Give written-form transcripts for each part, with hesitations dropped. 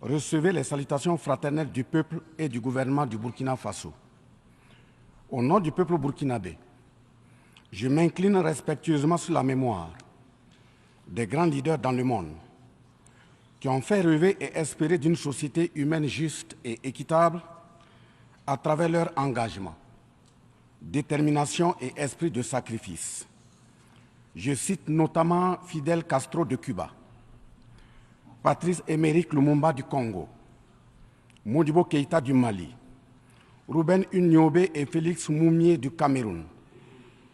Recevez les salutations fraternelles du peuple et du gouvernement du Burkina Faso. Au nom du peuple burkinabé, je m'incline respectueusement sur la mémoire des grands leaders dans le monde qui ont fait rêver et espérer d'une société humaine juste et équitable à travers leur engagement, détermination et esprit de sacrifice. Je cite notamment Fidel Castro de Cuba, Patrice Émeric Lumumba du Congo, Modibo Keïta du Mali, Ruben Unyobé et Félix Moumié du Cameroun,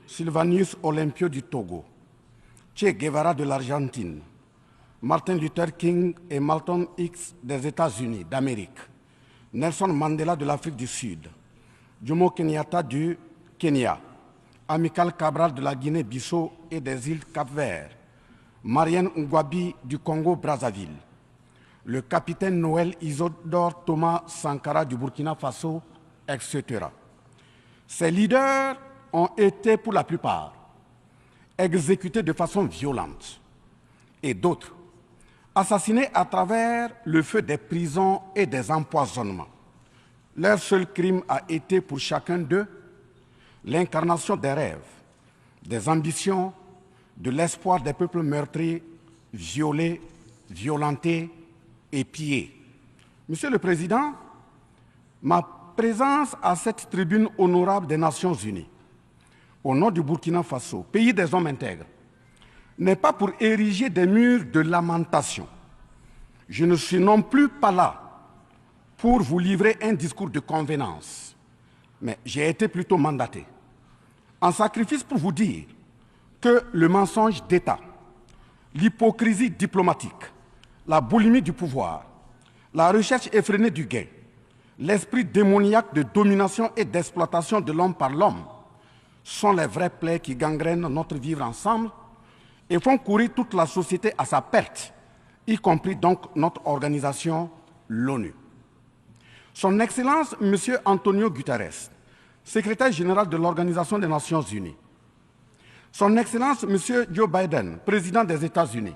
Sylvanus Olympio du Togo, Che Guevara de l'Argentine, Martin Luther King et Malcolm X des États-Unis d'Amérique, Nelson Mandela de l'Afrique du Sud, Jomo Kenyatta du Kenya, Amilcar Cabral de la Guinée-Bissau et des îles Cap-Vert, Marianne Ngouabi du Congo-Brazzaville, le capitaine Noël Isidore Thomas Sankara du Burkina Faso, etc. Ces leaders ont été, pour la plupart, exécutés de façon violente et d'autres assassinés à travers le feu des prisons et des empoisonnements. Leur seul crime a été pour chacun d'eux l'incarnation des rêves, des ambitions, de l'espoir des peuples meurtris, violés, violentés et pillés. Monsieur le Président, ma présence à cette tribune honorable des Nations Unies, au nom du Burkina Faso, pays des hommes intègres, n'est pas pour ériger des murs de lamentation. Je ne suis non plus pas là pour vous livrer un discours de convenance, mais j'ai été plutôt mandaté en sacrifice pour vous dire que le mensonge d'État, l'hypocrisie diplomatique, la boulimie du pouvoir, la recherche effrénée du gain, l'esprit démoniaque de domination et d'exploitation de l'homme par l'homme sont les vraies plaies qui gangrènent notre vivre ensemble et font courir toute la société à sa perte, y compris donc notre organisation, l'ONU. Son Excellence, M. Antonio Guterres, secrétaire général de l'Organisation des Nations Unies, Son Excellence, M. Joe Biden, président des États-Unis,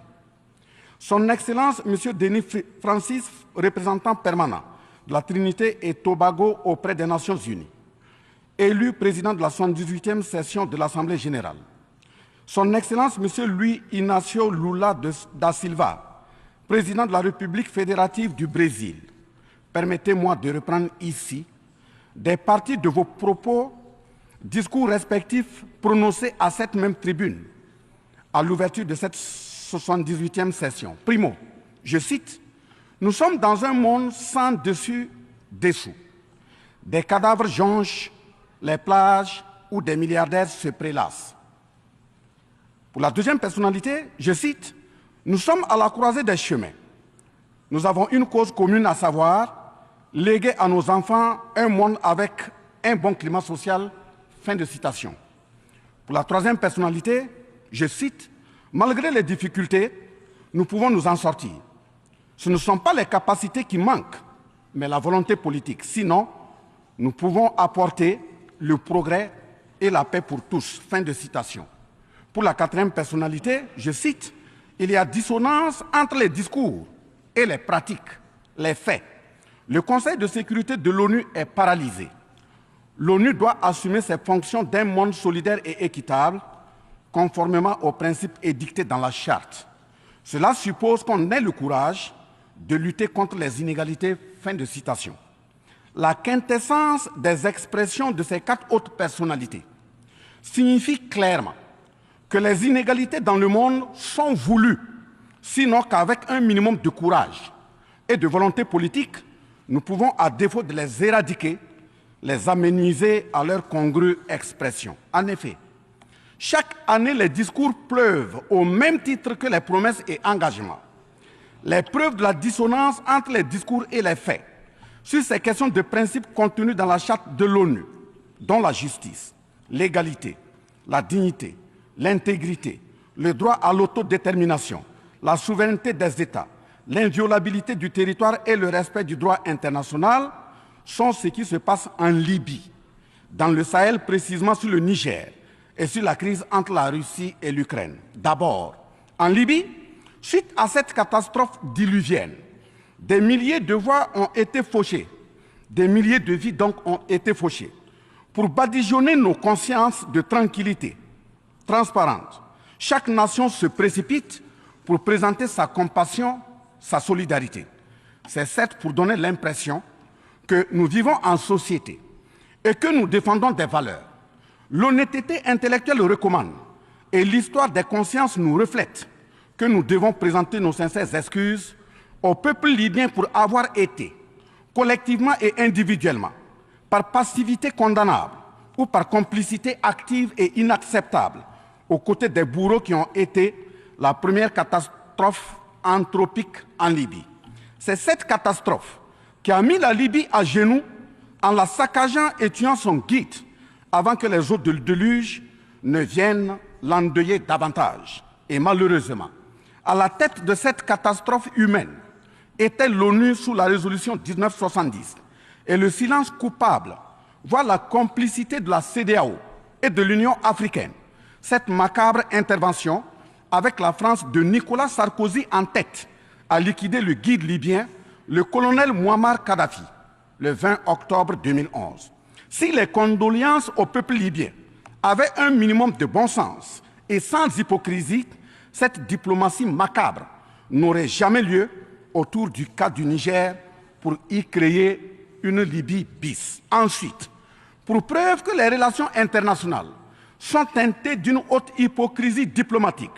Son Excellence, M. Denis Francis, représentant permanent de la Trinité et Tobago auprès des Nations Unies, élu président de la 78e session de l'Assemblée générale, Son Excellence, M. Luis Inácio Lula da Silva, président de la République fédérative du Brésil, permettez-moi de reprendre ici des parties de vos propos, discours respectifs prononcés à cette même tribune à l'ouverture de cette 78e session. Primo, je cite, « Nous sommes dans un monde sans dessus-dessous. Des cadavres jonchent les plages où des milliardaires se prélassent. » Pour la deuxième personnalité, je cite, « Nous sommes à la croisée des chemins. Nous avons une cause commune, à savoir léguer à nos enfants un monde avec un bon climat social. » Fin de citation. Pour la troisième personnalité, je cite, « Malgré les difficultés, nous pouvons nous en sortir. Ce ne sont pas les capacités qui manquent, mais la volonté politique. Sinon, nous pouvons apporter le progrès et la paix pour tous. » Fin de citation. Pour la quatrième personnalité, je cite, « Il y a dissonance entre les discours et les pratiques, les faits. Le Conseil de sécurité de l'ONU est paralysé. L'ONU doit assumer ses fonctions d'un monde solidaire et équitable, conformément aux principes édictés dans la Charte. Cela suppose qu'on ait le courage de lutter contre les inégalités. » Fin de citation. La quintessence des expressions de ces quatre autres personnalités signifie clairement que les inégalités dans le monde sont voulues, sinon qu'avec un minimum de courage et de volonté politique, nous pouvons, à défaut de les éradiquer, les amenuiser à leur congrue expression. En effet, chaque année, les discours pleuvent au même titre que les promesses et engagements. Les preuves de la dissonance entre les discours et les faits sur ces questions de principes contenus dans la Charte de l'ONU, dont la justice, l'égalité, la dignité, l'intégrité, le droit à l'autodétermination, la souveraineté des États, l'inviolabilité du territoire et le respect du droit international sont ce qui se passe en Libye, dans le Sahel précisément sur le Niger et sur la crise entre la Russie et l'Ukraine. D'abord, en Libye, suite à cette catastrophe diluvienne, Des milliers de voix ont été fauchées, des milliers de vies donc ont été fauchées, pour badigeonner nos consciences de tranquillité transparente. Chaque nation se précipite pour présenter sa compassion, sa solidarité. C'est certes pour donner l'impression que nous vivons en société et que nous défendons des valeurs. L'honnêteté intellectuelle le recommande et l'histoire des consciences nous reflète que nous devons présenter nos sincères excuses au peuple libyen pour avoir été, collectivement et individuellement, par passivité condamnable ou par complicité active et inacceptable, aux côtés des bourreaux qui ont été la première catastrophe anthropique en Libye. C'est cette catastrophe qui a mis la Libye à genoux en la saccageant et tuant son guide avant que les eaux de déluge ne viennent l'endeuiller davantage. Et malheureusement, à la tête de cette catastrophe humaine était l'ONU sous la résolution 1970. Et le silence coupable voit la complicité de la CEDEAO et de l'Union africaine. Cette macabre intervention, avec la France de Nicolas Sarkozy en tête, a liquidé le guide libyen, le colonel Muammar Kadhafi, le 20 octobre 2011. Si les condoléances au peuple libyen avaient un minimum de bon sens et sans hypocrisie, cette diplomatie macabre n'aurait jamais lieu autour du cas du Niger pour y créer une Libye bis. Ensuite, pour preuve que les relations internationales sont teintées d'une haute hypocrisie diplomatique,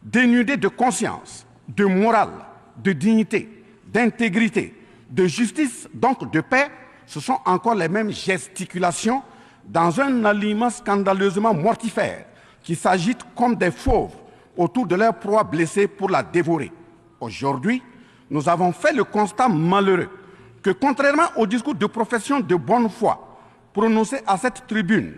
dénudées de conscience, de morale, de dignité, d'intégrité, de justice, donc de paix, ce sont encore les mêmes gesticulations dans un aliment scandaleusement mortifère qui s'agitent comme des fauves autour de leur proie blessée pour la dévorer. Aujourd'hui, nous avons fait le constat malheureux que, contrairement au discours de profession de bonne foi prononcé à cette tribune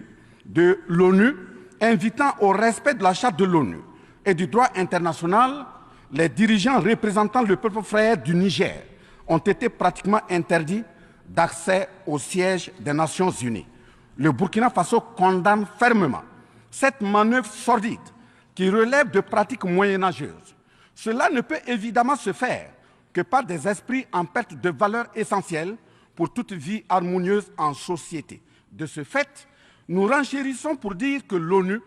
de l'ONU, invitant au respect de la Charte de l'ONU et du droit international, les dirigeants représentant le peuple frère du Niger ont été pratiquement interdits d'accès au siège des Nations Unies. Le Burkina Faso condamne fermement cette manœuvre sordide qui relève de pratiques moyenâgeuses. Cela ne peut évidemment se faire que par des esprits en perte de valeurs essentielles pour toute vie harmonieuse en société. De ce fait, nous renchérissons pour dire que l'ONU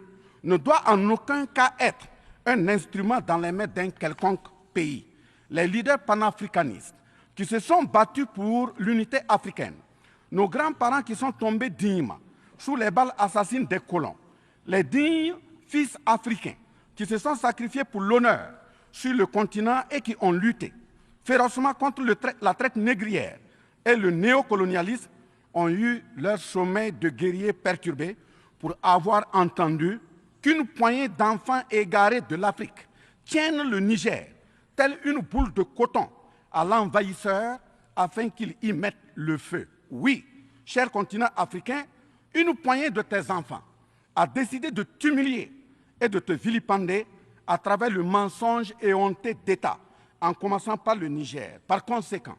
ne doit en aucun cas être un instrument dans les mains d'un quelconque pays. Les leaders panafricanistes qui se sont battus pour l'unité africaine, nos grands-parents qui sont tombés dignement sous les balles assassines des colons, les dignes fils africains qui se sont sacrifiés pour l'honneur sur le continent et qui ont lutté férocement contre la traite négrière et le néocolonialisme, ont eu leur sommeil de guerriers perturbé pour avoir entendu qu'une poignée d'enfants égarés de l'Afrique tiennent le Niger, telle une boule de coton, à l'envahisseur afin qu'il y mette le feu. Oui, cher continent africain, une poignée de tes enfants a décidé de t'humilier et de te vilipender à travers le mensonge éhonté d'État, en commençant par le Niger. Par conséquent,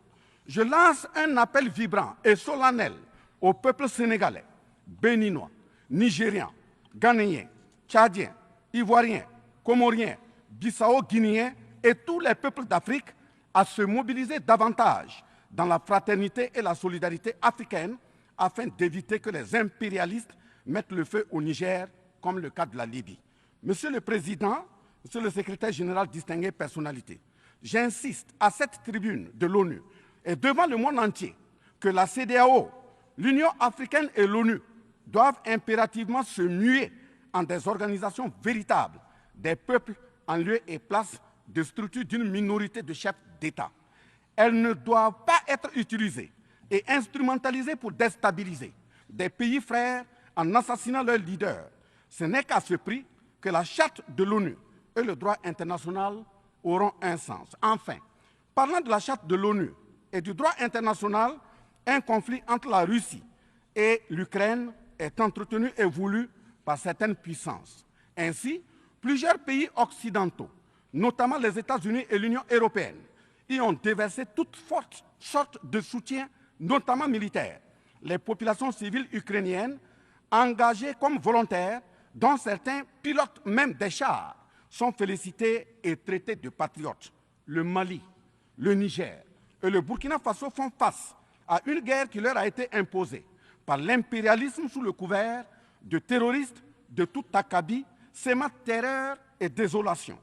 je lance un appel vibrant et solennel au peuple sénégalais, béninois, nigérian, ghanéen, tchadien, ivoirien, comorien, bissau-guinéen et tous les peuples d'Afrique à se mobiliser davantage dans la fraternité et la solidarité africaine afin d'éviter que les impérialistes mettent le feu au Niger, comme le cas de la Libye. Monsieur le Président, Monsieur le Secrétaire général, distingué personnalité, j'insiste à cette tribune de l'ONU et devant le monde entier que la CEDEAO, l'Union africaine et l'ONU doivent impérativement se muer en des organisations véritables des peuples en lieu et place de structures d'une minorité de chefs d'État. Elles ne doivent pas être utilisées et instrumentalisées pour déstabiliser des pays frères en assassinant leurs leaders. Ce n'est qu'à ce prix que la charte de l'ONU et le droit international auront un sens. Enfin, parlant de la charte de l'ONU et du droit international, un conflit entre la Russie et l'Ukraine est entretenu et voulu par certaines puissances. Ainsi, plusieurs pays occidentaux, notamment les États-Unis et l'Union européenne, y ont déversé toute sorte de soutien, notamment militaire. Les populations civiles ukrainiennes, engagées comme volontaires, dont certains pilotent même des chars, sont félicités et traités de patriotes. Le Mali, le Niger et le Burkina Faso font face à une guerre qui leur a été imposée par l'impérialisme sous le couvert de terroristes de tout acabit, sémant terreur et désolation.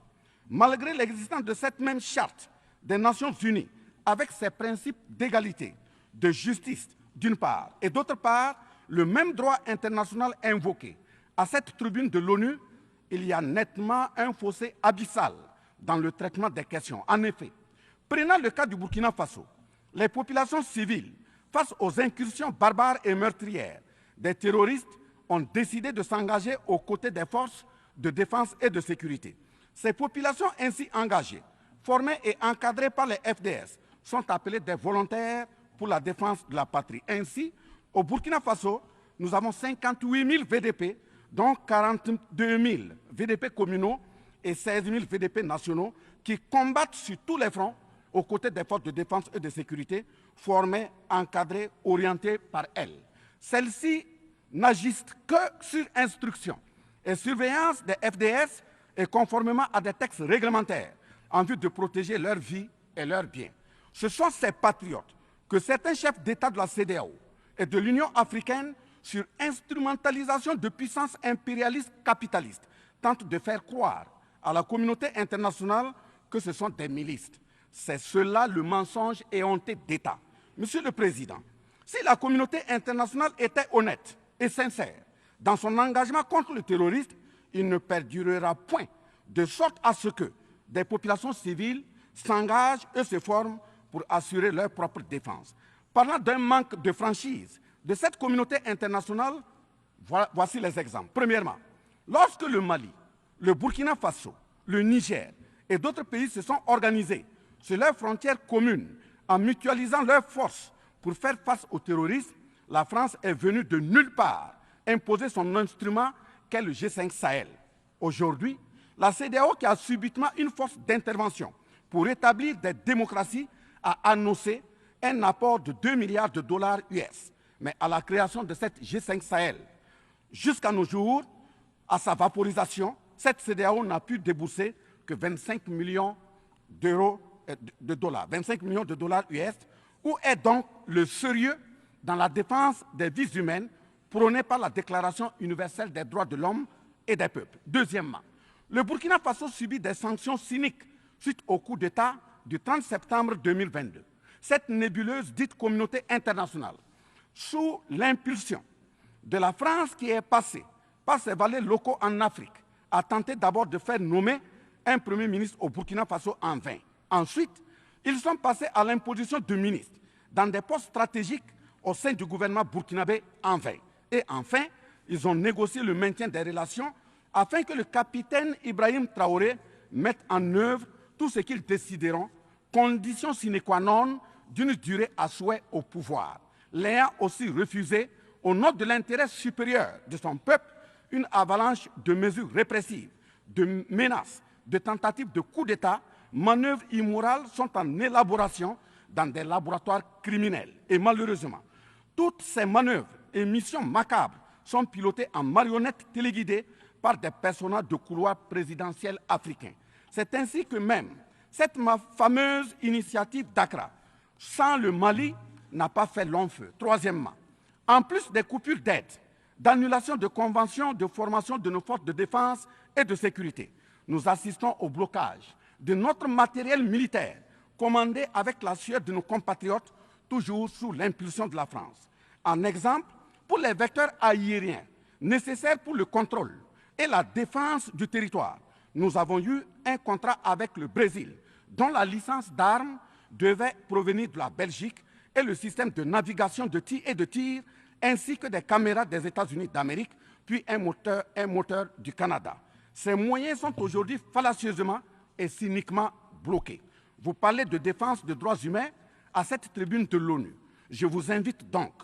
Malgré l'existence de cette même charte des Nations Unies, avec ses principes d'égalité, de justice d'une part, et d'autre part, le même droit international invoqué à cette tribune de l'ONU, il y a nettement un fossé abyssal dans le traitement des questions. En effet, prenant le cas du Burkina Faso, les populations civiles, face aux incursions barbares et meurtrières des terroristes, ont décidé de s'engager aux côtés des forces de défense et de sécurité. Ces populations ainsi engagées, formées et encadrées par les FDS, sont appelées des volontaires pour la défense de la patrie. Ainsi, au Burkina Faso, nous avons 58 000 VDP, dont 42 000 VDP communaux et 16 000 VDP nationaux, qui combattent sur tous les fronts aux côtés des forces de défense et de sécurité, formées, encadrées, orientées par elles. Celles-ci n'agissent que sur instruction et surveillance des FDS et conformément à des textes réglementaires en vue de protéger leur vie et leurs biens. Ce sont ces patriotes que certains chefs d'État de la CEDEAO et de l'Union africaine, sur instrumentalisation de puissances impérialistes capitalistes, tentent de faire croire à la communauté internationale que ce sont des milices. C'est cela le mensonge éhonté d'État. Monsieur le Président, si la communauté internationale était honnête et sincère dans son engagement contre le terrorisme, il ne perdurera point, de sorte à ce que des populations civiles s'engagent et se forment pour assurer leur propre défense. Parlant d'un manque de franchise de cette communauté internationale, voici les exemples. Premièrement, lorsque le Mali, le Burkina Faso, le Niger et d'autres pays se sont organisés sur leurs frontières communes en mutualisant leurs forces pour faire face au terrorisme, la France est venue de nulle part imposer son instrument qu'est le G5 Sahel. Aujourd'hui, la CEDEAO, qui a subitement une force d'intervention pour établir des démocraties, a annoncé un apport de 2 milliards de dollars US. Mais à la création de cette G5 Sahel, jusqu'à nos jours, à sa vaporisation, cette CEDEAO n'a pu débourser que 25 millions de dollars, 25 millions de dollars US. Où est donc le sérieux dans la défense des vies humaines prônée par la Déclaration universelle des droits de l'homme et des peuples? Deuxièmement, le Burkina Faso subit des sanctions cyniques suite au coup d'État du 30 septembre 2022. Cette nébuleuse dite communauté internationale, sous l'impulsion de la France qui est passée par ses valets locaux en Afrique, a tenté d'abord de faire nommer un Premier ministre au Burkina Faso en vain. Ensuite, ils sont passés à l'imposition de ministres dans des postes stratégiques au sein du gouvernement burkinabé en vain. Et enfin, ils ont négocié le maintien des relations afin que le capitaine Ibrahim Traoré mette en œuvre tout ce qu'ils décideront, condition sine qua non d'une durée à souhait au pouvoir. L'ayant aussi refusé, au nom de l'intérêt supérieur de son peuple, une avalanche de mesures répressives, de menaces, de tentatives de coup d'État, manœuvres immorales sont en élaboration dans des laboratoires criminels. Et malheureusement, toutes ces manœuvres et missions macabres sont pilotées en marionnettes téléguidées par des personnages de couloir présidentiel africains. C'est ainsi que même cette fameuse initiative d'Accra, sans le Mali, n'a pas fait long feu. Troisièmement, en plus des coupures d'aide, d'annulation de conventions de formation de nos forces de défense et de sécurité, nous assistons au blocage de notre matériel militaire, commandé avec la sueur de nos compatriotes, toujours sous l'impulsion de la France. En exemple, pour les vecteurs aériens nécessaires pour le contrôle et la défense du territoire, nous avons eu un contrat avec le Brésil, dont la licence d'armes devait provenir de la Belgique, et le système de navigation de tir, ainsi que des caméras des États-Unis d'Amérique, puis un moteur du Canada. Ces moyens sont aujourd'hui fallacieusement et cyniquement bloqués. Vous parlez de défense des droits humains à cette tribune de l'ONU. Je vous invite donc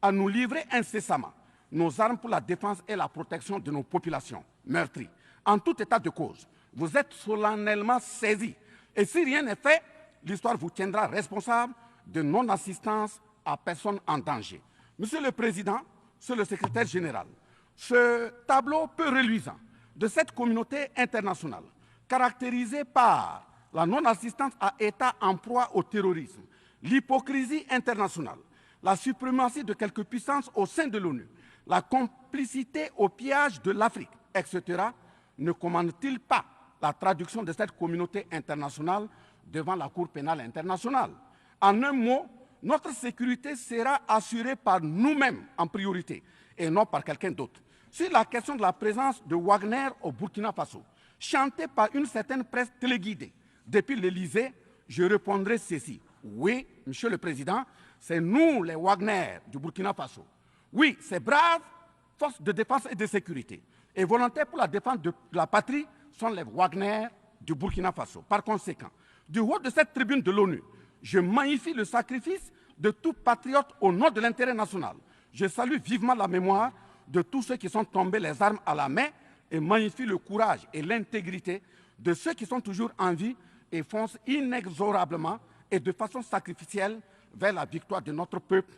à nous livrer incessamment nos armes pour la défense et la protection de nos populations meurtries. En tout état de cause, vous êtes solennellement saisis. Et si rien n'est fait, l'histoire vous tiendra responsable de non-assistance à personne en danger. Monsieur le Président, Monsieur le Secrétaire général, ce tableau peu reluisant de cette communauté internationale, caractérisée par la non-assistance à États en proie au terrorisme, l'hypocrisie internationale, la suprématie de quelques puissances au sein de l'ONU, la complicité au pillage de l'Afrique, etc., ne commandent-ils pas la traduction de cette communauté internationale devant la Cour pénale internationale? En un mot, notre sécurité sera assurée par nous-mêmes en priorité et non par quelqu'un d'autre. Sur la question de la présence de Wagner au Burkina Faso, chantée par une certaine presse téléguidée depuis l'Élysée, je répondrai ceci. Oui, Monsieur le Président, c'est nous les Wagner du Burkina Faso. Oui, ces braves forces de défense et de sécurité et volontaires pour la défense de la patrie sont les Wagner du Burkina Faso. Par conséquent, du haut de cette tribune de l'ONU, je magnifie le sacrifice de tout patriote au nom de l'intérêt national. Je salue vivement la mémoire de tous ceux qui sont tombés les armes à la main et magnifie le courage et l'intégrité de ceux qui sont toujours en vie et foncent inexorablement et de façon sacrificielle vers la victoire de notre peuple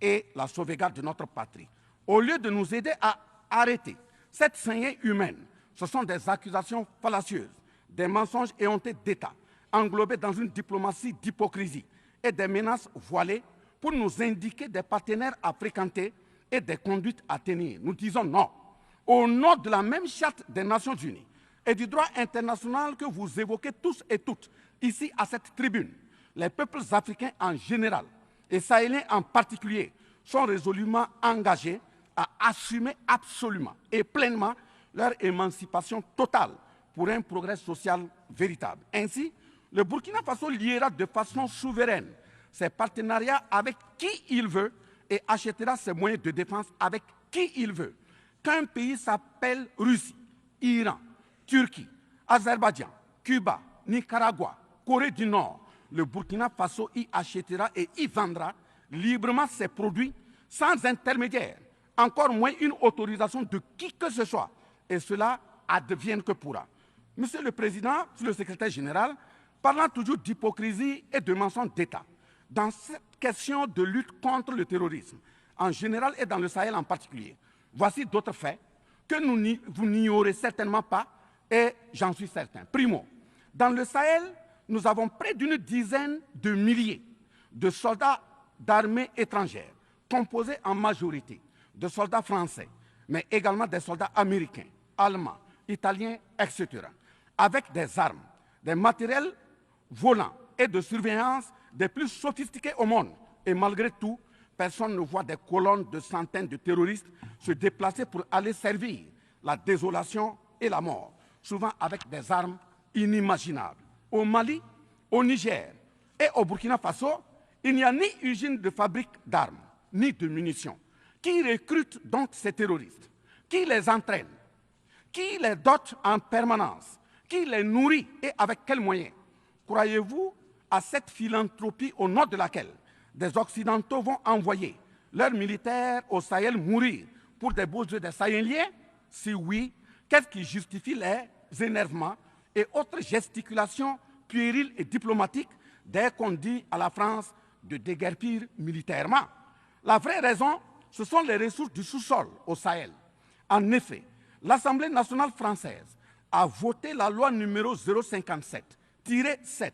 et la sauvegarde de notre patrie. Au lieu de nous aider à arrêter cette saignée humaine, ce sont des accusations fallacieuses, des mensonges éhontés d'État, englobés dans une diplomatie d'hypocrisie et des menaces voilées pour nous indiquer des partenaires à fréquenter et des conduites à tenir. Nous disons non. Au nom de la même charte des Nations Unies et du droit international que vous évoquez tous et toutes ici à cette tribune, les peuples africains en général et sahéliens en particulier sont résolument engagés à assumer absolument et pleinement leur émancipation totale pour un progrès social véritable. Ainsi, le Burkina Faso liera de façon souveraine ses partenariats avec qui il veut et achètera ses moyens de défense avec qui il veut. Qu'un pays s'appelle Russie, Iran, Turquie, Azerbaïdjan, Cuba, Nicaragua, Corée du Nord, le Burkina Faso y achètera et y vendra librement ses produits sans intermédiaire, encore moins une autorisation de qui que ce soit. Et cela advienne que pourra. Monsieur le Président, Monsieur le Secrétaire général, parlant toujours d'hypocrisie et de mensonges d'État, dans cette question de lutte contre le terrorisme, en général et dans le Sahel en particulier, voici d'autres faits que vous n'ignorez certainement pas et j'en suis certain. Primo, dans le Sahel, nous avons près d'une dizaine de milliers de soldats d'armées étrangères, composés en majorité de soldats français, mais également des soldats américains, allemands, italiens, etc., avec des armes, des matériels volants et de surveillance des plus sophistiqués au monde. Et malgré tout, personne ne voit des colonnes de centaines de terroristes se déplacer pour aller servir la désolation et la mort, souvent avec des armes inimaginables. Au Mali, au Niger et au Burkina Faso, il n'y a ni usine de fabrique d'armes, ni de munitions. Qui recrute donc ces terroristes? Qui les entraîne? Qui les dote en permanence? Qui les nourrit et avec quels moyens? Croyez-vous à cette philanthropie au nom de laquelle des Occidentaux vont envoyer leurs militaires au Sahel mourir pour des beaux yeux des Sahéliens? Si oui, qu'est-ce qui justifie les énervements et autres gesticulations puériles et diplomatiques dès qu'on dit à la France de déguerpir militairement? La vraie raison, ce sont les ressources du sous-sol au Sahel. En effet, l'Assemblée nationale française a voté la loi numéro 057-7-27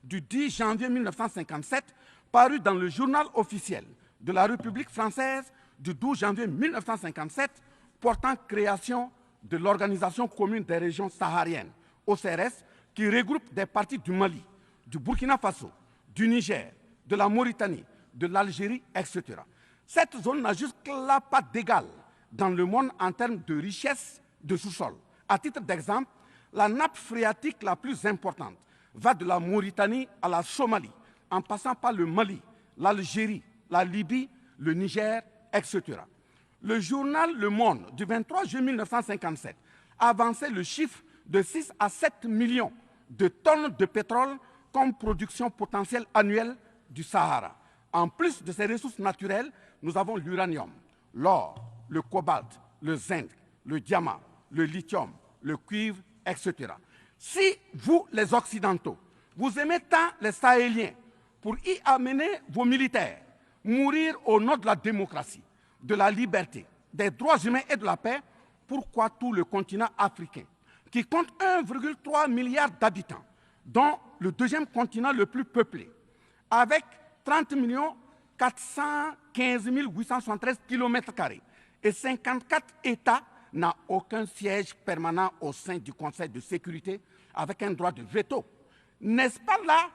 du 10 janvier 1957, parue dans le journal officiel de la République française du 12 janvier 1957, portant création de l'Organisation commune des régions sahariennes, OCRS, qui regroupe des parties du Mali, du Burkina Faso, du Niger, de la Mauritanie, de l'Algérie, etc. Cette zone n'a jusque-là pas d'égal dans le monde en termes de richesse de sous-sol. À titre d'exemple, la nappe phréatique la plus importante va de la Mauritanie à la Somalie, en passant par le Mali, l'Algérie, la Libye, le Niger, etc. Le journal Le Monde du 23 juillet 1957 avançait le chiffre de 6 à 7 millions de tonnes de pétrole comme production potentielle annuelle du Sahara. En plus de ces ressources naturelles, nous avons l'uranium, l'or, le cobalt, le zinc, le diamant, le lithium, le cuivre, etc. Si vous, les Occidentaux, vous aimez tant les Sahéliens pour y amener vos militaires, mourir au nom de la démocratie, de la liberté, des droits humains et de la paix, pourquoi tout le continent africain, qui compte 1,3 milliard d'habitants, dont le deuxième continent le plus peuplé, avec 30 415 873 km² et 54 États n'ont aucun siège permanent au sein du Conseil de sécurité avec un droit de veto. N'est-ce pas là,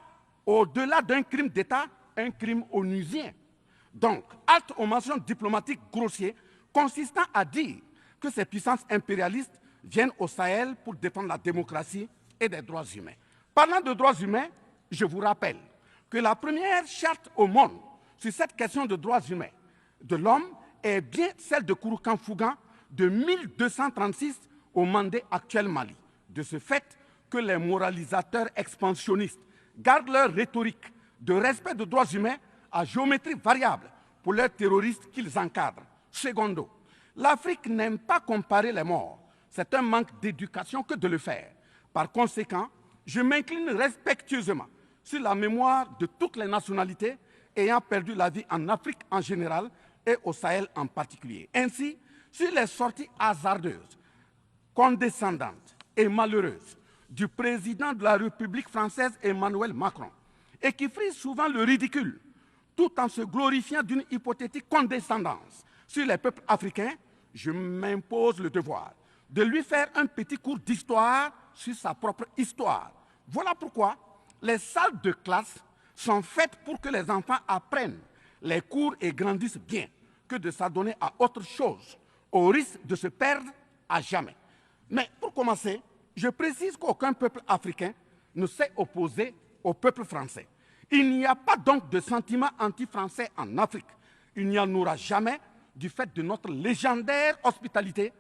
au-delà d'un crime d'État, un crime onusien? Donc, halte aux mentions diplomatiques grossiers consistant à dire que ces puissances impérialistes viennent au Sahel pour défendre la démocratie et des droits humains. Parlant de droits humains, je vous rappelle que la première charte au monde sur cette question de droits humains de l'homme est bien celle de Kouroukan Fougan de 1236 au Mandé actuel Mali. De ce fait que les moralisateurs expansionnistes gardent leur rhétorique de respect des droits humains à géométrie variable pour leurs terroristes qu'ils encadrent. Secondo, l'Afrique n'aime pas comparer les morts. C'est un manque d'éducation que de le faire. Par conséquent, je m'incline respectueusement sur la mémoire de toutes les nationalités ayant perdu la vie en Afrique en général et au Sahel en particulier. Ainsi, sur les sorties hasardeuses, condescendantes et malheureuses du président de la République française Emmanuel Macron, et qui frise souvent le ridicule, tout en se glorifiant d'une hypothétique condescendance sur les peuples africains, je m'impose le devoir de lui faire un petit cours d'histoire sur sa propre histoire. Voilà pourquoi les salles de classe sont faites pour que les enfants apprennent les cours et grandissent bien, que de s'adonner à autre chose, au risque de se perdre à jamais. Mais pour commencer, je précise qu'aucun peuple africain ne s'est opposé au peuple français. Il n'y a pas donc de sentiment anti-français en Afrique. Il n'y en aura jamais du fait de notre légendaire hospitalité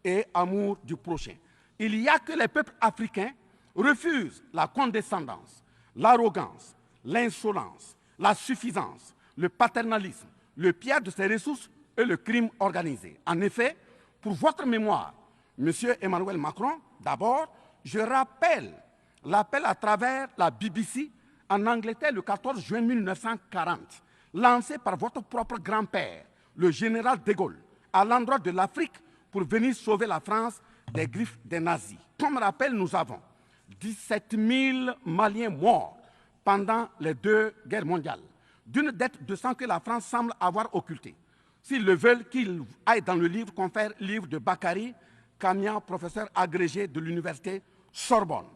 et amour du prochain. Il n'y a que les peuples africains refusent la condescendance, l'arrogance, l'insolence, la suffisance, le paternalisme, le pillage de ses ressources et le crime organisé. En effet, pour votre mémoire, Monsieur Emmanuel Macron, d'abord, je rappelle l'appel à travers la BBC en Angleterre le 14 juin 1940, lancé par votre propre grand-père, le général de Gaulle, à l'endroit de l'Afrique pour venir sauver la France des griffes des nazis. Comme rappel, nous avons 17 000 Maliens morts pendant les 2 guerres mondiales, d'une dette de sang que la France semble avoir occultée. S'ils le veulent, qu'ils aillent dans le livre, confère livre de Bakary Kamian, professeur agrégé de l'université Sorbonne.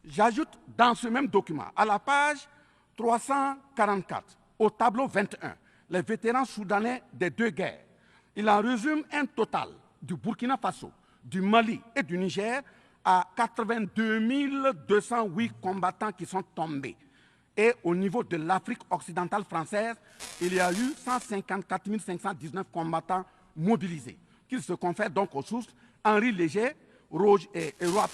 J'ajoute dans ce même document, à la page 344, au tableau 21, les vétérans soudanais des 2 guerres. Il en résume un total du Burkina Faso, du Mali et du Niger à 82 208 combattants qui sont tombés. Et au niveau de l'Afrique occidentale française, il y a eu 154 519 combattants mobilisés, qu'ils se confèrent donc aux sources Henri Léger,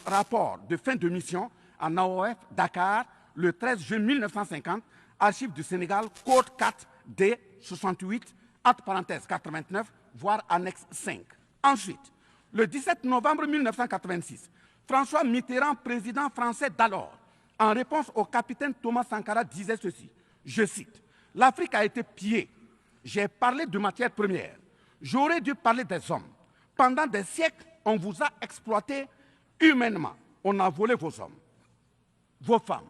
rapport de fin de mission en AOF Dakar, le 13 juin 1950, archives du Sénégal, code 4 D 68, entre parenthèses 89, voire annexe 5. Ensuite, le 17 novembre 1986, François Mitterrand, président français d'alors, en réponse au capitaine Thomas Sankara, disait ceci, je cite, « L'Afrique a été pillée. J'ai parlé de matières premières. J'aurais dû parler des hommes. Pendant des siècles, on vous a exploité humainement. On a volé vos hommes, vos femmes,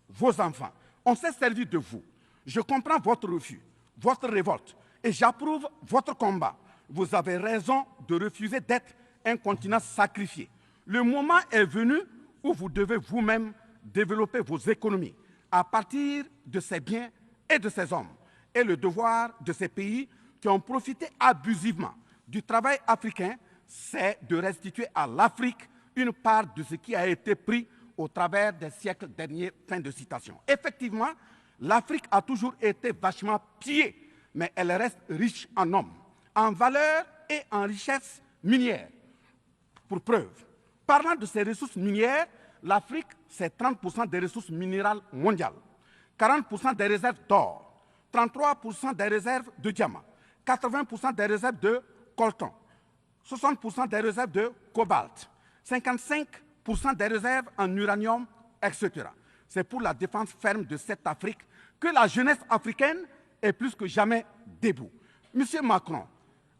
vos enfants. On s'est servi de vous. Je comprends votre refus, votre révolte, et j'approuve votre combat. Vous avez raison de refuser d'être un continent sacrifié. Le moment est venu où vous devez vous-même développer vos économies à partir de ces biens et de ces hommes. Et le devoir de ces pays qui ont profité abusivement du travail africain, c'est de restituer à l'Afrique une part de ce qui a été pris au travers des siècles derniers. » Fin de citation. Effectivement, l'Afrique a toujours été vachement pillée, mais elle reste riche en hommes, en valeur et en richesse minière. Pour preuve, parlant de ses ressources minières, l'Afrique, c'est 30% des ressources minérales mondiales, 40% des réserves d'or, 33% des réserves de diamants, 80% des réserves de coltan, 60% des réserves de cobalt, 55% des réserves en uranium, etc. C'est pour la défense ferme de cette Afrique que la jeunesse africaine est plus que jamais debout. Monsieur Macron,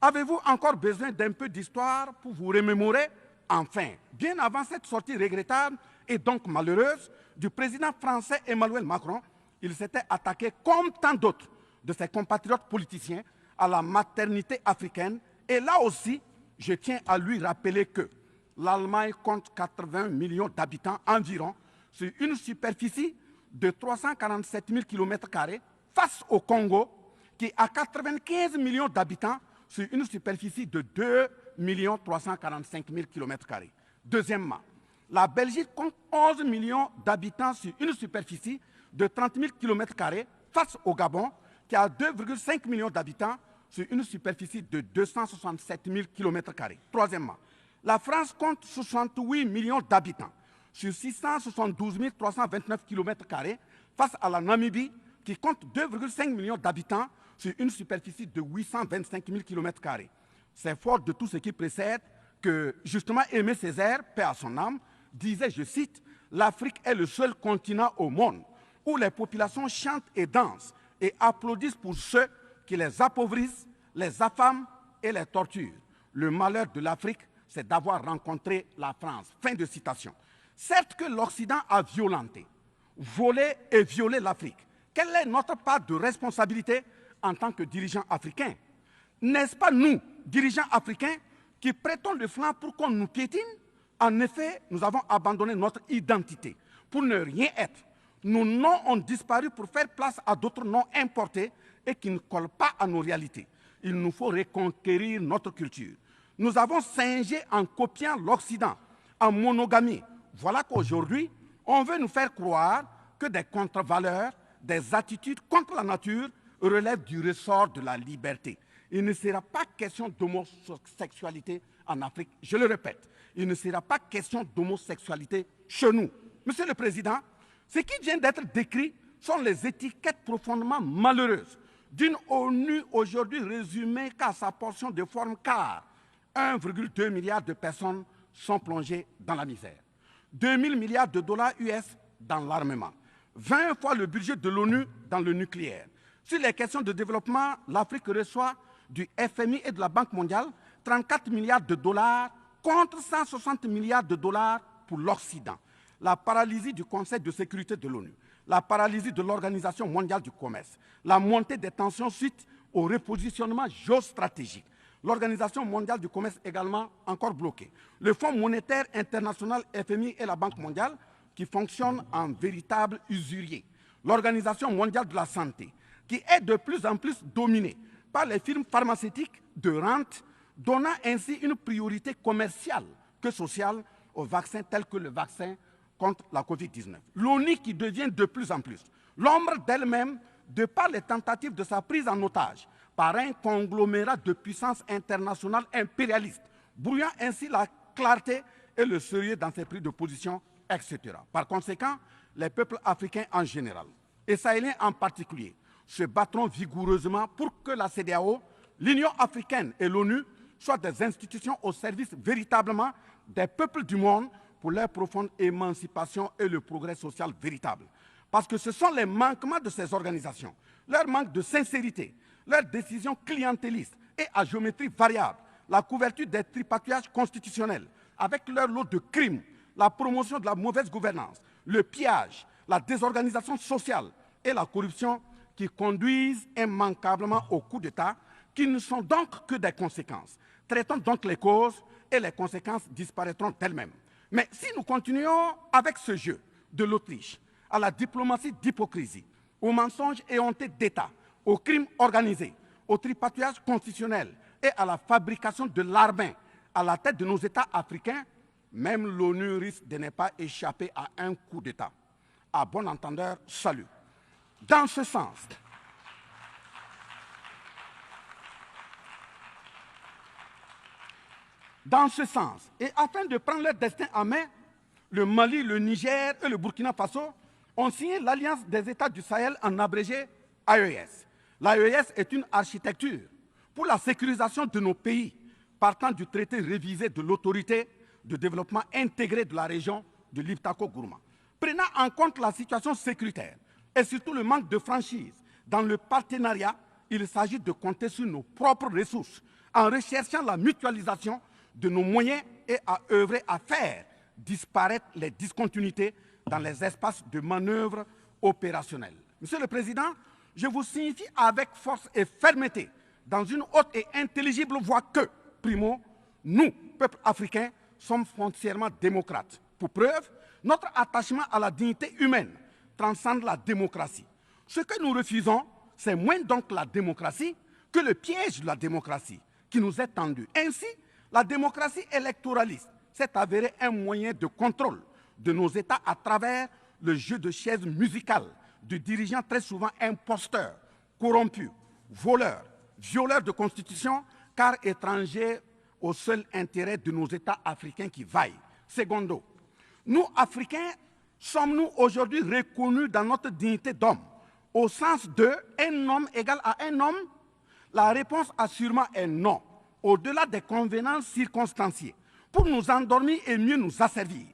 avez-vous encore besoin d'un peu d'histoire pour vous remémorer? Enfin, bien avant cette sortie regrettable et donc malheureuse du président français Emmanuel Macron, il s'était attaqué, comme tant d'autres de ses compatriotes politiciens, à la maternité africaine. Et là aussi, je tiens à lui rappeler que l'Allemagne compte 80 millions d'habitants environ sur une superficie de 347 000 km² face au Congo, qui a 95 millions d'habitants sur une superficie de 2 345 000 km². Deuxièmement, la Belgique compte 11 millions d'habitants sur une superficie de 30 000 km² face au Gabon, qui a 2,5 millions d'habitants sur une superficie de 267 000 km². Troisièmement, la France compte 68 millions d'habitants sur 672 329 km² face à la Namibie, qui compte 2,5 millions d'habitants sur une superficie de 825 000 km². C'est fort de tout ce qui précède que, justement, Aimé Césaire, paix à son âme, disait, je cite, « L'Afrique est le seul continent au monde où les populations chantent et dansent et applaudissent pour ceux qui les appauvrissent, les affament et les torturent. Le malheur de l'Afrique, c'est d'avoir rencontré la France. » Fin de citation. Certes que l'Occident a violenté, volé et violé l'Afrique. Quelle est notre part de responsabilité en tant que dirigeants africains? N'est-ce pas nous, dirigeants africains, qui prêtons le flanc pour qu'on nous piétine? En effet, nous avons abandonné notre identité pour ne rien être. Nos noms ont disparu pour faire place à d'autres noms importés et qui ne collent pas à nos réalités. Il nous faut reconquérir notre culture. Nous avons singé en copiant l'Occident, en monogamie. Voilà qu'aujourd'hui, on veut nous faire croire que des contre-valeurs, des attitudes contre la nature relèvent du ressort de la liberté. Il ne sera pas question d'homosexualité en Afrique. Je le répète, il ne sera pas question d'homosexualité chez nous. Monsieur le Président, ce qui vient d'être décrit sont les étiquettes profondément malheureuses d'une ONU aujourd'hui résumée qu'à sa portion de forme, car 1,2 milliard de personnes sont plongées dans la misère. 2 000 milliards de dollars US dans l'armement. 20 fois le budget de l'ONU dans le nucléaire. Sur les questions de développement, l'Afrique reçoit du FMI et de la Banque mondiale 34 milliards de dollars contre 160 milliards de dollars pour l'Occident. La paralysie du Conseil de sécurité de l'ONU, la paralysie de l'Organisation mondiale du commerce, la montée des tensions suite au repositionnement géostratégique. L'Organisation mondiale du commerce également encore bloquée. Le Fonds monétaire international, FMI et la Banque mondiale qui fonctionnent en véritable usurier. L'Organisation mondiale de la santé qui est de plus en plus dominée par les firmes pharmaceutiques de rente, donnant ainsi une priorité commerciale que sociale aux vaccins tels que le vaccin contre la Covid-19. L'ONU qui devient de plus en plus l'ombre d'elle-même de par les tentatives de sa prise en otage par un conglomérat de puissances internationales impérialistes, brouillant ainsi la clarté et le sérieux dans ses prises de position, etc. Par conséquent, les peuples africains en général, et sahéliens en particulier, se battront vigoureusement pour que la CEDEAO, l'Union africaine et l'ONU soient des institutions au service véritablement des peuples du monde pour leur profonde émancipation et le progrès social véritable. Parce que ce sont les manquements de ces organisations, leur manque de sincérité, leurs décisions clientélistes et à géométrie variable, la couverture des tripatouillages constitutionnels, avec leur lot de crimes, la promotion de la mauvaise gouvernance, le pillage, la désorganisation sociale et la corruption qui conduisent immanquablement au coup d'État, qui ne sont donc que des conséquences. Traitons donc les causes et les conséquences disparaîtront d'elles-mêmes. Mais si nous continuons avec ce jeu de l'Autriche, à la diplomatie d'hypocrisie, aux mensonges éhontés d'État, aux crimes organisés, au tripatouillage constitutionnel et à la fabrication de l'armée à la tête de nos États africains, même l'ONU risque de ne pas échapper à un coup d'État. À bon entendeur, salut. Dans ce sens, et afin de prendre leur destin en main, le Mali, le Niger et le Burkina Faso ont signé l'Alliance des États du Sahel, en abrégé AES. L'AES est une architecture pour la sécurisation de nos pays, partant du traité révisé de l'autorité de développement intégré de la région de l'Iptako-Gourma. Prenant en compte la situation sécuritaire et surtout le manque de franchise dans le partenariat, il s'agit de compter sur nos propres ressources en recherchant la mutualisation de nos moyens et à œuvrer à faire disparaître les discontinuités dans les espaces de manœuvre opérationnels. Monsieur le Président, je vous signifie avec force et fermeté, dans une haute et intelligible voix que, primo, nous, peuple africain, sommes foncièrement démocrates. Pour preuve, notre attachement à la dignité humaine transcende la démocratie. Ce que nous refusons, c'est moins donc la démocratie que le piège de la démocratie qui nous est tendu. Ainsi, la démocratie électoraliste s'est avérée un moyen de contrôle de nos États à travers le jeu de chaises musicales de dirigeants très souvent imposteurs, corrompus, voleurs, violeurs de constitution, car étrangers au seul intérêt de nos États africains qui vaillent. Secondo, nous, Africains, sommes-nous aujourd'hui reconnus dans notre dignité d'homme, au sens de un homme égal à un homme? La réponse assurément est non, au-delà des convenances circonstanciées, pour nous endormir et mieux nous asservir.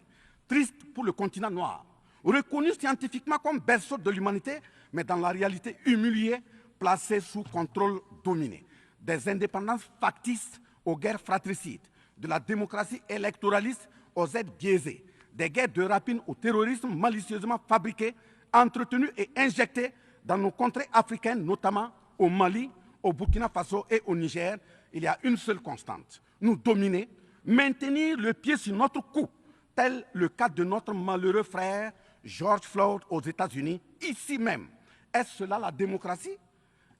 Triste pour le continent noir, reconnu scientifiquement comme berceau de l'humanité, mais dans la réalité humilié, placé sous contrôle dominé. Des indépendances factices aux guerres fratricides, de la démocratie électoraliste aux aides biaisées, des guerres de rapine au terrorisme malicieusement fabriquées, entretenues et injectées dans nos contrées africaines, notamment au Mali, au Burkina Faso et au Niger. Il y a une seule constante, nous dominer, maintenir le pied sur notre cou, tel le cas de notre malheureux frère George Floyd aux États-Unis, ici même. Est-ce cela la démocratie?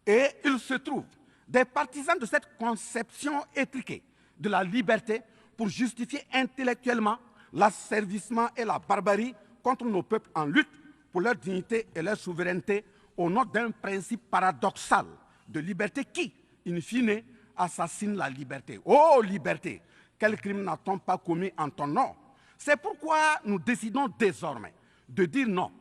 Et il se trouve des partisans de cette conception étriquée de la liberté pour justifier intellectuellement l'asservissement et la barbarie contre nos peuples en lutte pour leur dignité et leur souveraineté au nom d'un principe paradoxal de liberté qui, in fine, assassine la liberté. Oh liberté, quel crime n'a-t-on pas commis en ton nom? C'est pourquoi nous décidons désormais de dire non.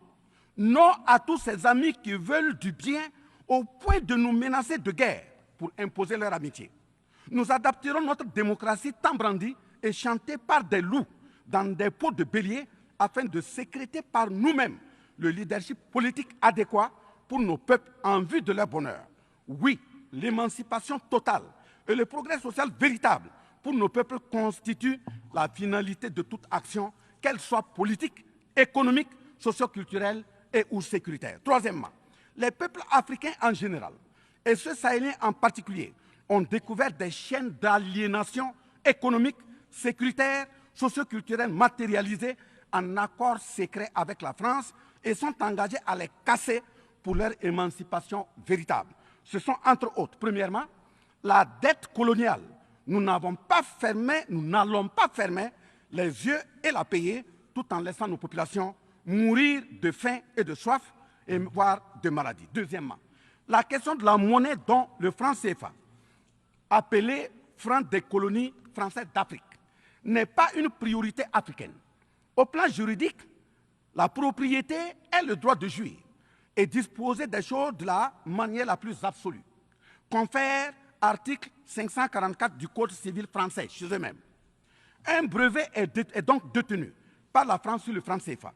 Non à tous ces amis qui veulent du bien au point de nous menacer de guerre pour imposer leur amitié. Nous adapterons notre démocratie tant brandie et chantée par des loups dans des pots de bélier afin de sécréter par nous-mêmes le leadership politique adéquat pour nos peuples en vue de leur bonheur. Oui, l'émancipation totale et le progrès social véritable pour nos peuples constituent la finalité de toute action, qu'elle soit politique, économique, socio-culturelle et ou sécuritaire. Troisièmement, les peuples africains en général, et ceux sahéliens en particulier, ont découvert des chaînes d'aliénation économique, sécuritaire, socio-culturelle matérialisées en accord secret avec la France et sont engagés à les casser pour leur émancipation véritable. Ce sont entre autres, premièrement, la dette coloniale. Nous n'allons pas fermer les yeux et la payer tout en laissant nos populations mourir de faim et de soif et voire de maladie. Deuxièmement, la question de la monnaie dont le franc CFA, appelé franc des colonies françaises d'Afrique, n'est pas une priorité africaine. Au plan juridique, la propriété est le droit de jouir et disposer des choses de la manière la plus absolue. Confère article 544 du Code civil français chez eux-mêmes. Un brevet est donc détenu par la France sur le franc CFA.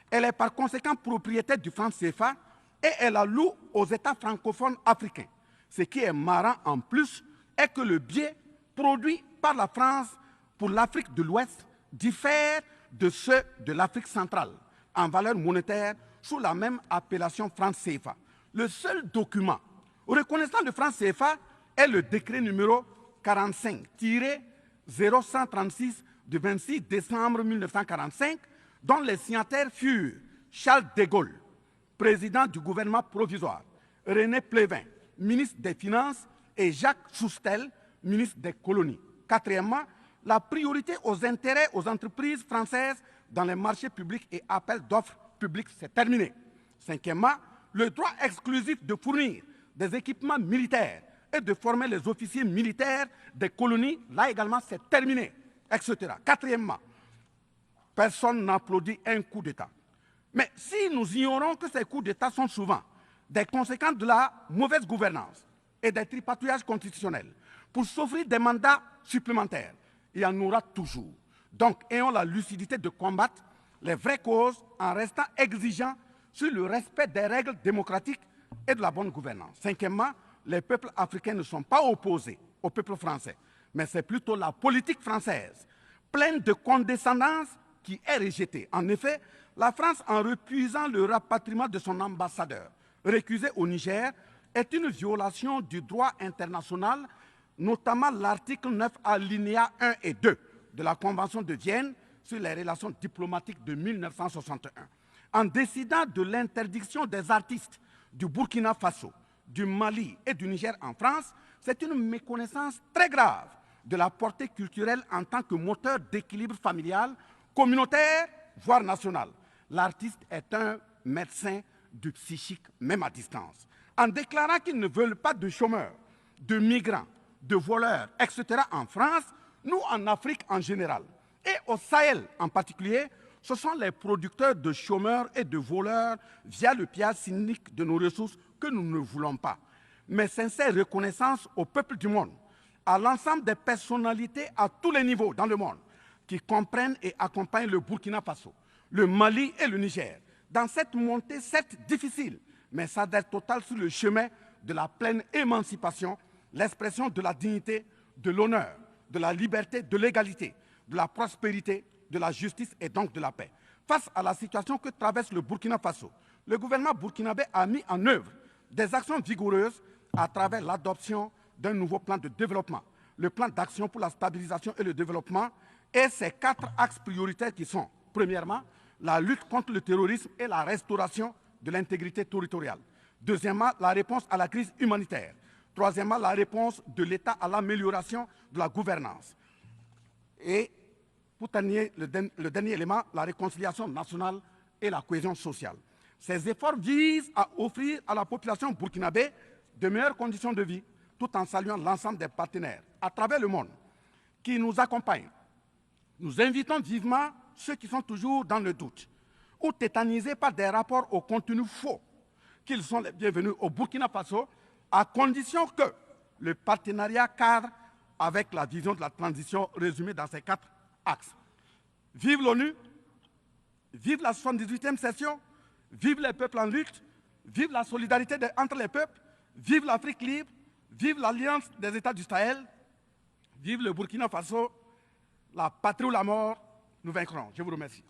Elle est par conséquent propriétaire du franc CFA et elle la loue aux États francophones africains. Ce qui est marrant en plus est que le biais produit par la France pour l'Afrique de l'Ouest diffère de ceux de l'Afrique centrale en valeur monétaire sous la même appellation franc CFA. Le seul document reconnaissant le franc CFA est le décret numéro 45-0136 du 26 décembre 1945, dont les signataires furent Charles de Gaulle, président du gouvernement provisoire, René Pleven, ministre des Finances, et Jacques Soustel, ministre des Colonies. Quatrièmement, la priorité aux intérêts aux entreprises françaises dans les marchés publics et appels d'offres publics, c'est terminé. Cinquièmement, le droit exclusif de fournir des équipements militaires et de former les officiers militaires des colonies, là également c'est terminé, etc. Quatrièmement, personne n'applaudit un coup d'État. Mais si nous ignorons que ces coups d'État sont souvent des conséquences de la mauvaise gouvernance et des tripatouillages constitutionnels pour s'offrir des mandats supplémentaires, il y en aura toujours. Donc, ayons la lucidité de combattre les vraies causes en restant exigeants sur le respect des règles démocratiques et de la bonne gouvernance. Cinquièmement, les peuples africains ne sont pas opposés au peuple français, mais c'est plutôt la politique française, pleine de condescendance, qui est rejetée. En effet, la France, en refusant le rapatriement de son ambassadeur récusé au Niger est une violation du droit international, notamment l'article 9 alinéa 1 et 2 de la Convention de Vienne sur les relations diplomatiques de 1961. En décidant de l'interdiction des artistes du Burkina Faso, du Mali et du Niger en France, c'est une méconnaissance très grave de la portée culturelle en tant que moteur d'équilibre familial, communautaire, voire national. L'artiste est un médecin du psychique, même à distance. En déclarant qu'ils ne veulent pas de chômeurs, de migrants, de voleurs, etc. en France, nous en Afrique en général, et au Sahel en particulier, ce sont les producteurs de chômeurs et de voleurs via le pillage cynique de nos ressources que nous ne voulons pas. Mais sincère reconnaissance au peuple du monde, à l'ensemble des personnalités à tous les niveaux dans le monde qui comprennent et accompagnent le Burkina Faso, le Mali et le Niger dans cette montée certes difficile, mais s'adhère totale sur le chemin de la pleine émancipation, l'expression de la dignité, de l'honneur, de la liberté, de l'égalité, de la prospérité, de la justice et donc de la paix. Face à la situation que traverse le Burkina Faso, le gouvernement burkinabé a mis en œuvre des actions vigoureuses à travers l'adoption d'un nouveau plan de développement, le plan d'action pour la stabilisation et le développement, et ses 4 axes prioritaires qui sont, premièrement, la lutte contre le terrorisme et la restauration de l'intégrité territoriale. Deuxièmement, la réponse à la crise humanitaire. Troisièmement, la réponse de l'État à l'amélioration de la gouvernance. Et pour terminer, le dernier élément, la réconciliation nationale et la cohésion sociale. Ces efforts visent à offrir à la population burkinabé de meilleures conditions de vie, tout en saluant l'ensemble des partenaires à travers le monde qui nous accompagnent. Nous invitons vivement ceux qui sont toujours dans le doute ou tétanisés par des rapports au contenu faux qu'ils sont les bienvenus au Burkina Faso, à condition que le partenariat cadre avec la vision de la transition résumée dans ces 4 axes. Vive l'ONU, vive la 78e session, vive les peuples en lutte, vive la solidarité entre les peuples, vive l'Afrique libre, vive l'Alliance des États du Sahel, vive le Burkina Faso, la patrie ou la mort, nous vaincrons. Je vous remercie.